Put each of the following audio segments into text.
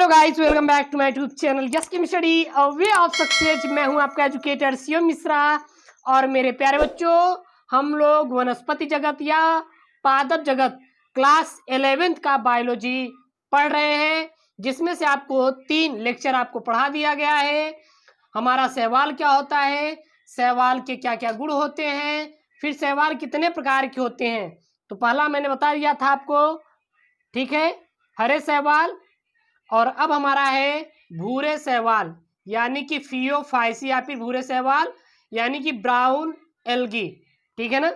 Guys, welcome back to my YouTube channel just key study way of success. मैं हूं आपका educator Shivam Mishra. और मेरे प्यारे बच्चों, हम लोग वनस्पति जगत या पादप जगत क्लास 11th का बायोलॉजी पढ़ रहे हैं, जिसमें से आपको 3 लेक्चर आपको पढ़ा दिया गया है। हमारा शैवाल क्या होता है, शैवाल के क्या क्या गुण होते हैं, फिर शैवाल कितने प्रकार के होते हैं। तो पहला मैंने बता दिया था आपको, ठीक है, हरे शैवाल। और अब हमारा है भूरे शैवाल, यानी कि फियोफाइसी या फिर भूरे शैवाल, यानी कि ब्राउन एल्गी, ठीक है ना।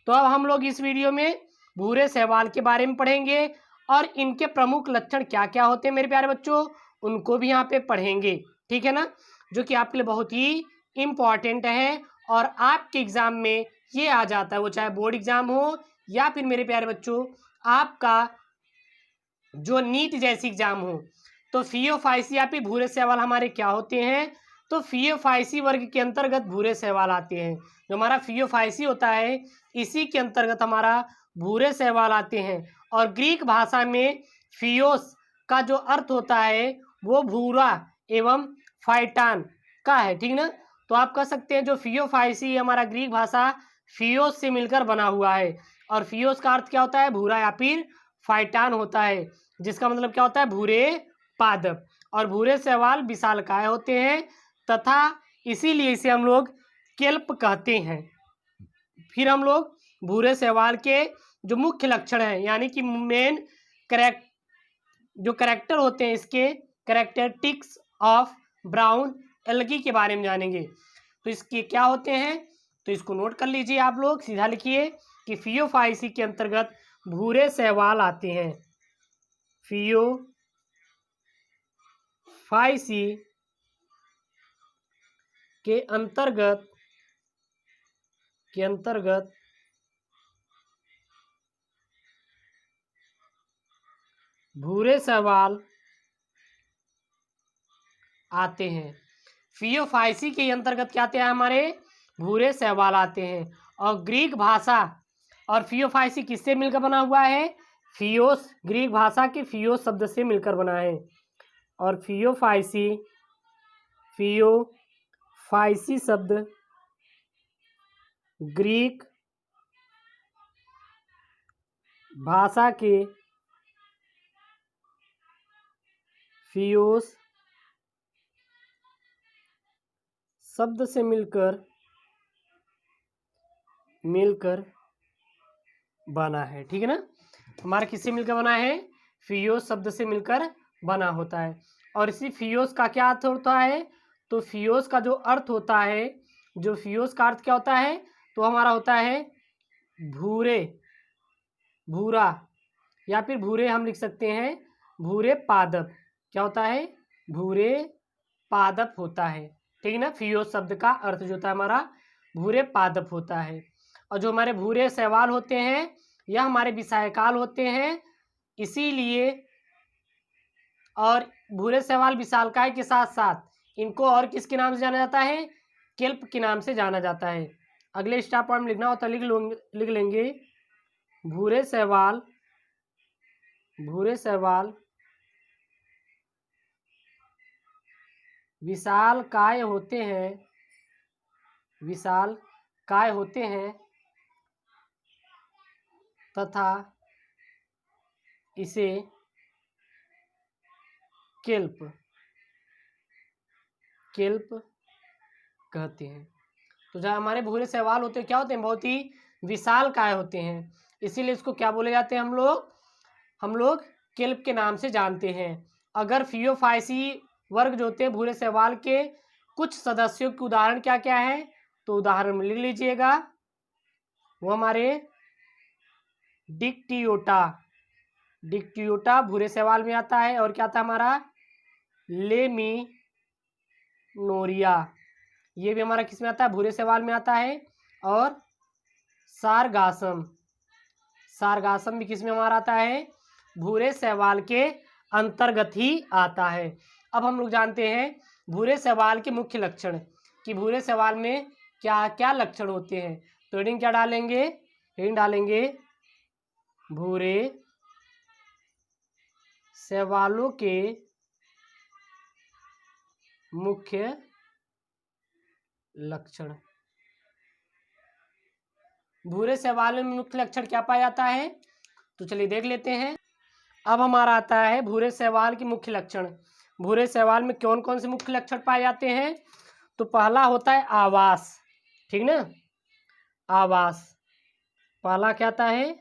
तो अब हम लोग इस वीडियो में भूरे शैवाल के बारे में पढ़ेंगे और इनके प्रमुख लक्षण क्या क्या होते हैं मेरे प्यारे बच्चों, उनको भी यहाँ पे पढ़ेंगे, ठीक है ना, जो कि आपके लिए बहुत ही इम्पॉर्टेंट है और आपके एग्जाम में ये आ जाता है, वो चाहे बोर्ड एग्जाम हो या फिर मेरे प्यारे बच्चों आपका जो नीट जैसी एग्जाम हो। तो फियोफाइसी या फिर भूरे शैवाल हमारे क्या होते हैं, तो फियोफाइसी वर्ग के अंतर्गत भूरे शैवाल आते हैं। जो हमारा फियोफाइसी होता है इसी के अंतर्गत हमारा भूरे शैवाल आते हैं। और ग्रीक भाषा में फियोस का जो अर्थ होता है वो भूरा एवं फाइटान का है, ठीक ना। तो आप कह सकते हैं जो फियोफाइसी हमारा ग्रीक भाषा फियोस से मिलकर बना हुआ है। और फियोस का अर्थ क्या होता है, भूरा या फिर फाइटान होता है, जिसका मतलब क्या होता है, भूरे पादप। और भूरे शैवाल विशालकाय होते हैं तथा इसीलिए इसे हम लोग केल्प कहते हैं। फिर हम लोग भूरे शैवाल के जो मुख्य लक्षण हैं, यानी कि मेन जो करेक्टर होते हैं, इसके करेक्टरिस्टिक्स ऑफ ब्राउन एल्गी के बारे में जानेंगे। तो इसके क्या होते हैं, तो इसको नोट कर लीजिए आप लोग, सीधा लिखिए कि फियोफाइसी के अंतर्गत भूरे शैवाल आते हैं। फियोफाइसी के अंतर्गत भूरे शैवाल आते हैं। फियोफाइसी के अंतर्गत क्या आते हैं, हमारे भूरे शैवाल आते हैं। और ग्रीक भाषा और फियोफाइसी किससे मिलकर बना हुआ है, फियोस, ग्रीक भाषा के फियोस शब्द से मिलकर बना है। और फियोफाइसी शब्द ग्रीक भाषा के फियोस शब्द से मिलकर बना है, ठीक है ना। हमारा किससे मिलकर बना है, फियोस शब्द से मिलकर बना होता है। और इसी फियोस का क्या अर्थ होता है, तो फियोस का जो अर्थ होता है, जो फियोस का अर्थ क्या होता है, तो हमारा होता है भूरा या फिर भूरे, हम लिख सकते हैं भूरे पादप। क्या होता है, भूरे पादप होता है, ठीक है ना। फियोस शब्द का अर्थ जो होता है हमारा भूरे पादप होता है। और जो हमारे भूरे शैवाल होते हैं यह हमारे विषायकाल होते हैं, इसीलिए। और भूरे शैवाल विशालकाय के साथ साथ इनको और किसके नाम से जाना जाता है, केल्प के नाम से जाना जाता है। अगले स्टॉप पॉइंट लिखना होता है, लिख लेंगे भूरे शैवाल विशालकाय होते हैं तथा इसे केल्प कहते हैं। तो जहाँ हमारे भूरे शैवाल होते हैं क्या होते हैं, बहुत ही विशालकाय होते हैं, इसीलिए इसको क्या बोले जाते हैं, हम लोग केल्प के नाम से जानते हैं। अगर फियोफाइसी वर्ग जो होते हैं भूरे शैवाल के कुछ सदस्यों के उदाहरण क्या क्या है, तो उदाहरण में लिख लीजिएगा, वो हमारे डिक्टियोटा भूरे शैवाल में आता है। और क्या आता है हमारा लेमिनोरिया, ये भी हमारा किस में आता है, भूरे शैवाल में आता है। और सारगासम भी किस में हमारा आता है, भूरे शैवाल के अंतर्गत ही आता है। अब हम लोग जानते हैं भूरे शैवाल के मुख्य लक्षण, कि भूरे शैवाल में क्या क्या लक्षण होते हैं। तो हेडिंग क्या डालेंगे, भूरे शैवालों के मुख्य लक्षण। भूरे शैवाल में मुख्य लक्षण क्या पाया जाता है, तो चलिए देख लेते हैं। अब हमारा आता है भूरे शैवाल के मुख्य लक्षण। भूरे शैवाल में कौन कौन से मुख्य लक्षण पाए जाते हैं, तो पहला होता है आवास, ठीक ना, आवास। पहला क्या आता है,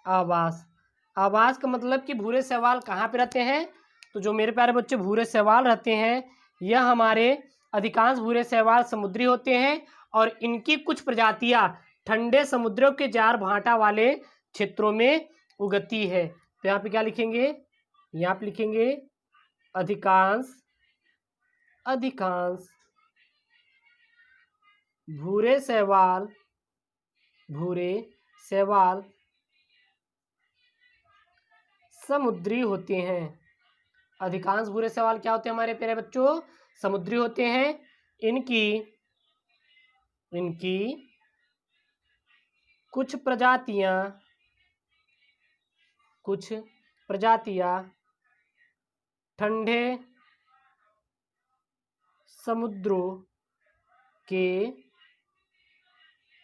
आवास। आवास का मतलब कि भूरे शैवाल कहाँ पे रहते हैं, तो जो मेरे प्यारे बच्चे भूरे शैवाल रहते हैं, यह हमारे अधिकांश भूरे शैवाल समुद्री होते हैं और इनकी कुछ प्रजातियां ठंडे समुद्रों के ज्वार भाटा वाले क्षेत्रों में उगती है। तो यहाँ पे क्या लिखेंगे, यहाँ पे लिखेंगे अधिकांश भूरे शैवाल समुद्री होते हैं। अधिकांश भूरे शैवाल क्या होते हैं हमारे प्यारे बच्चों, समुद्री होते हैं। इनकी कुछ प्रजातियां ठंडे समुद्रों के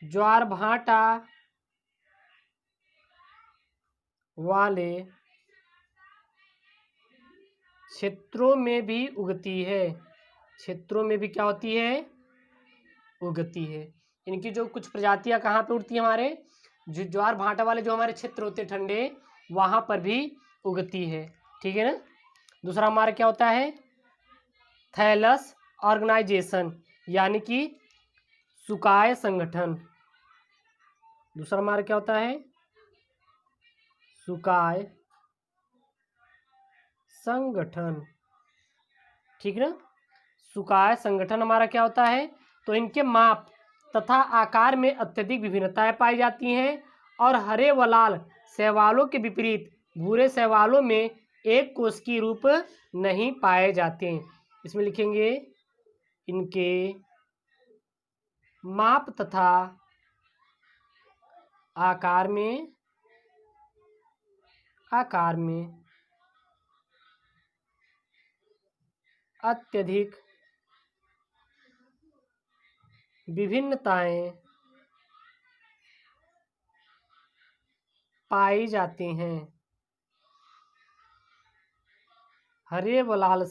ज्वार भाटा वाले क्षेत्रों में भी उगती है। क्षेत्रों में भी क्या होती है, उगती है। इनकी जो कुछ प्रजातियां कहाँ पे उगती है, हमारे जो ज्वार भाटा वाले जो हमारे क्षेत्र होते हैं ठंडे, वहां पर भी उगती है, ठीक है ना। दूसरा हमारा क्या होता है, थैलस ऑर्गेनाइजेशन, यानी कि सुकाय संगठन। दूसरा हमारा क्या होता है, सुकाय संगठन, ठीक ना। सुकाय संगठन हमारा क्या होता है, तो इनके माप तथा आकार में अत्यधिक विभिन्नताएं पाई जाती हैं और हरे व लाल शैवालों के विपरीत भूरे शैवालों में एक कोशिकीय रूप नहीं पाए जाते। इसमें लिखेंगे इनके माप तथा आकार में अत्यधिक विभिन्नताएं पाई जाती हैं। हरे व लाल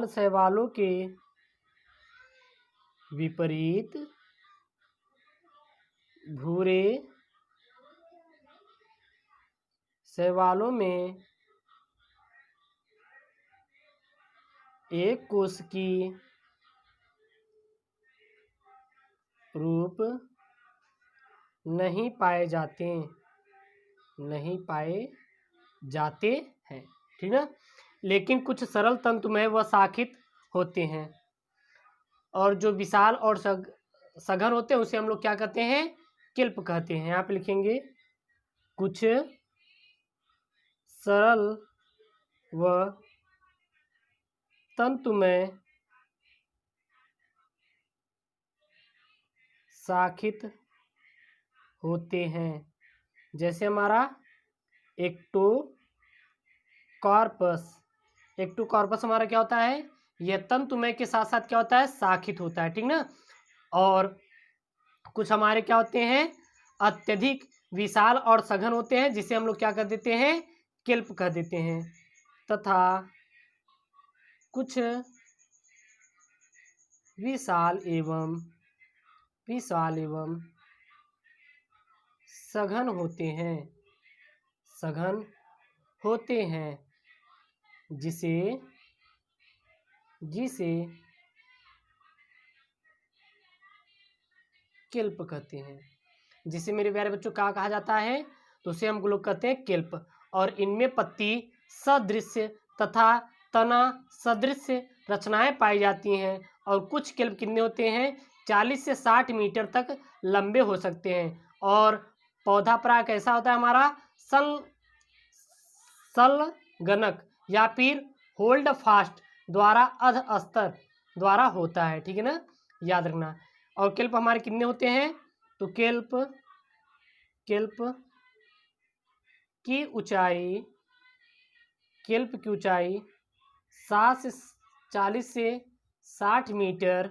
शैवालों के विपरीत भूरे शैवालों में एक कोशिकीय रूप नहीं पाए जाते हैं, ठीक ना। लेकिन कुछ सरल तंतु में व शाखित होते हैं और जो विशाल और सघन होते हैं उसे हम लोग क्या कहते हैं, किल्प कहते हैं। यहाँ पे लिखेंगे कुछ सरल व तंतुमय शाखित होते हैं, जैसे हमारा एक्टोकॉर्पस हमारा क्या होता है, यह तंतुमय के साथ साथ क्या होता है, शाखित होता है, ठीक ना। और कुछ हमारे क्या होते हैं, अत्यधिक विशाल और सघन होते हैं, जिसे हम लोग क्या कर देते हैं, किल्प कह देते हैं। तथा कुछ विशाल एवं सघन होते हैं, जिसे किल्प कहते हैं। जिसे मेरे प्यारे बच्चों क्या कहा जाता है, तो उसे हम लोग कहते हैं किल्प। और इनमें पत्ती सदृश तथा तना सदृश रचनाएं पाई जाती हैं और कुछ किल्प कितने होते हैं, 40 से 60 मीटर तक लंबे हो सकते हैं। और पौधा पराग कैसा होता है हमारा, संलग्नक या फिर होल्ड फास्ट द्वारा अध अस्तर द्वारा होता है, ठीक है ना, याद रखना। और किल्प हमारे कितने होते हैं, तो किल्प की ऊंचाई केल्प की ऊंचाई 40 से 60 मीटर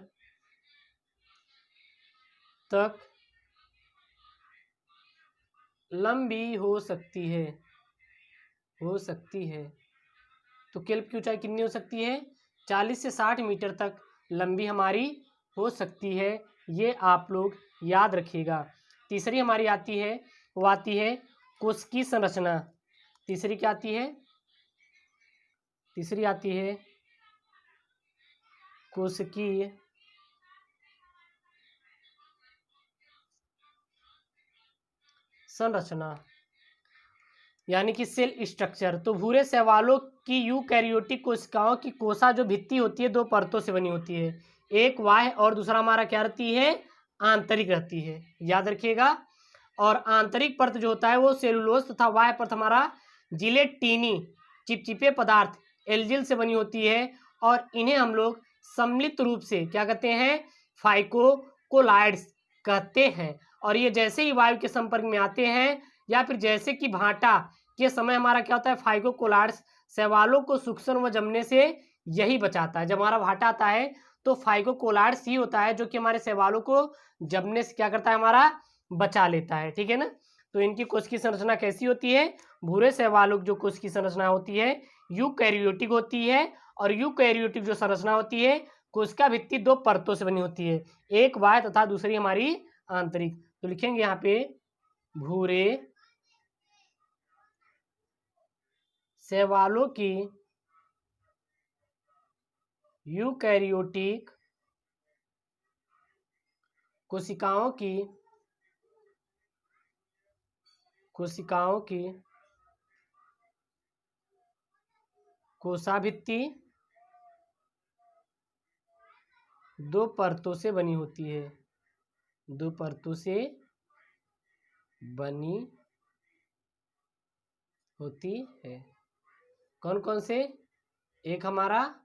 तक लंबी हो सकती है, तो केल्प की ऊंचाई कितनी हो सकती है? 40 से 60 मीटर तक लंबी हमारी हो सकती है, ये आप लोग याद रखिएगा। तीसरी हमारी आती है, वो आती है कोशिकीय संरचना। तीसरी क्या आती है? तीसरी आती है कोशिकीय संरचना, यानी कि सेल स्ट्रक्चर। तो भूरे शैवालों की यूकैरियोटिक कोशिकाओं की कोशा जो भित्ति होती है, दो परतों से बनी होती है, एक बाह्य और दूसरा हमारा क्या रहती है? आंतरिक रहती है, याद रखिएगा। और आंतरिक परत जो होता है वो सेलुलोज तथा बाह्य परत हमारा जिलेटिनी चिपचिपे पदार्थ एल्जिल से बनी होती है, और इन्हें हम लोग सम्मिलित रूप से क्या कहते हैं? फाइकोकोलाइड्स कहते हैं। और ये जैसे ही वायु के संपर्क में आते हैं या फिर जैसे कि भाटा के समय हमारा क्या होता है? फाइकोकोलाइड्स शैवालों को सूक्ष्म व जमने से यही बचाता है। जब हमारा भाटा आता है तो फाइकोकोलाइड्स ही होता है जो कि हमारे शैवालों को जमने से क्या करता है? हमारा बचा लेता है, ठीक है ना। तो इनकी कोशिकीय संरचना कैसी होती है? भूरे शैवालों की जो कोशिकीय संरचना होती है यूकैरियोटिक होती है, और यूकैरियोटिक जो संरचना होती है कोशिका भित्ति दो परतों से बनी होती है, एक बाह्य तथा दूसरी हमारी आंतरिक। तो लिखेंगे यहाँ पे भूरे शैवालों की यूकैरियोटिक कोशिकाओं की कोशा भित्ति दो परतों से बनी होती है, दो परतों से बनी होती है। कौन कौन से? एक हमारा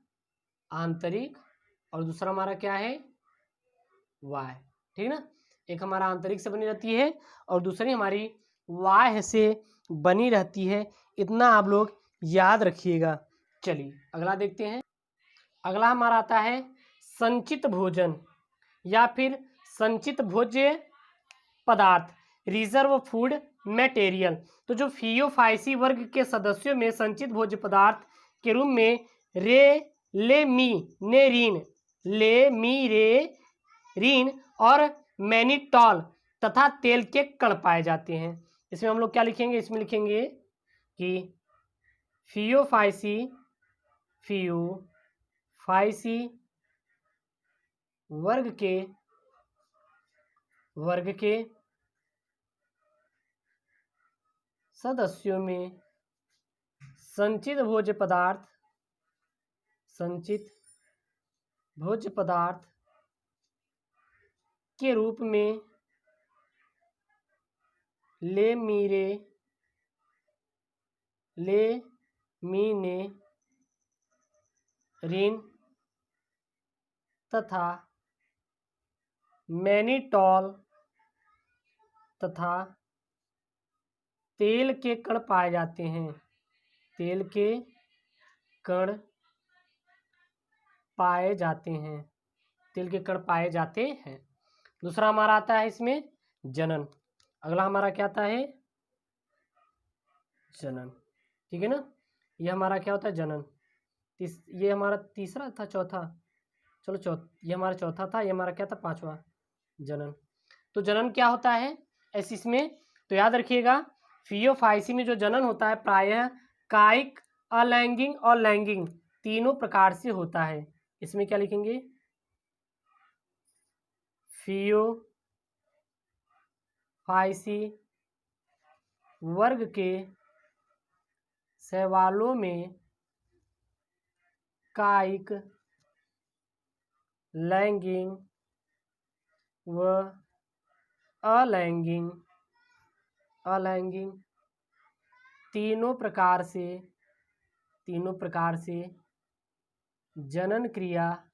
आंतरिक और दूसरा हमारा क्या है? वाय, ठीक ना। एक हमारा आंतरिक से बनी रहती है और दूसरी हमारी वाय से बनी रहती है, इतना आप लोग याद रखिएगा। चलिए अगला देखते हैं। अगला हमारा आता है संचित भोजन या फिर संचित भोज्य पदार्थ, रिजर्व फूड मटेरियल। तो जो फियोफाइसी वर्ग के सदस्यों में संचित भोज्य पदार्थ के रूप में लेमीरेरिन और मैनिटॉल तथा तेल के कण पाए जाते हैं। इसमें हम लोग क्या लिखेंगे? इसमें लिखेंगे कि फियोफाइसी वर्ग के सदस्यों में संचित भोज्य पदार्थ के रूप में लेमिनेरिन तथा मैनिटॉल तथा तेल के कण पाए जाते हैं, तेल के कण पाए जाते हैं, तेल के कण पाए जाते हैं। दूसरा हमारा आता है इसमें जनन। अगला हमारा क्या आता है? जनन, ठीक है ना। ये हमारा क्या होता है? जनन। ये हमारा तीसरा था, चौथा, चलो ये हमारा चौथा था, ये हमारा क्या था? पांचवा, जनन। तो जनन क्या होता है ऐसे इसमें? तो याद रखिएगा फियोफाइसी में जो जनन होता है प्रायः कायिक, अलैंगिक और लैंगिक तीनों प्रकार से होता है। इसमें क्या लिखेंगे? फियोफाइसी वर्ग के शैवालों में कायिक, लैंगिक व अलैंगिक तीनों प्रकार से जनन क्रिया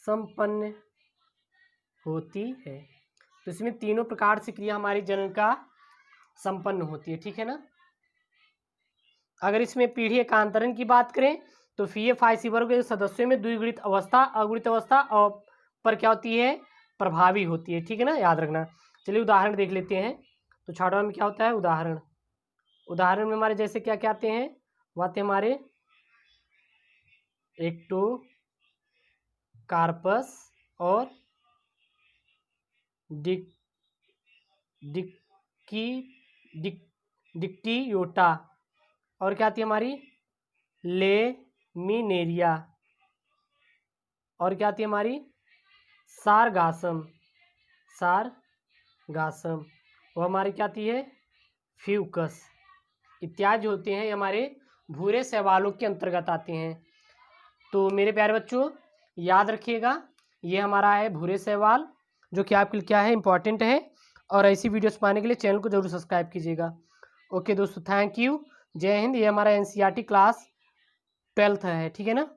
संपन्न होती है। तो इसमें तीनों प्रकार से क्रिया हमारी जनन का संपन्न होती है, ठीक है ना। अगर इसमें पीढ़ी एकांतरण की बात करें तो फीए फाइसी वर्ग के सदस्यों में द्विगुणित अवस्था अगुणित अवस्था और पर क्या होती है, प्रभावी होती है, ठीक है ना, याद रखना। चलिए उदाहरण देख लेते हैं। तो छात्रों में क्या होता है, उदाहरण। उदाहरण में हमारे जैसे क्या क्या आते हैं, वो आते हैं हमारे एक्टो कार्पस और डिक्टियोटा, और क्या आती है हमारी लेमिनेरिया, और क्या आती है हमारी सारगासम वो हमारी क्या आती है फ्यूकस इत्यादि होते हैं, ये हमारे भूरे शैवालों के अंतर्गत आते हैं। तो मेरे प्यारे बच्चों याद रखिएगा, ये हमारा है भूरे शैवाल, जो कि आपके लिए क्या है, इंपॉर्टेंट है। और ऐसी वीडियोस पाने के लिए चैनल को जरूर सब्सक्राइब कीजिएगा। ओके दोस्तों, थैंक यू, जय हिंद। ये हमारा एनसीईआरटी क्लास 12th है, ठीक है ना।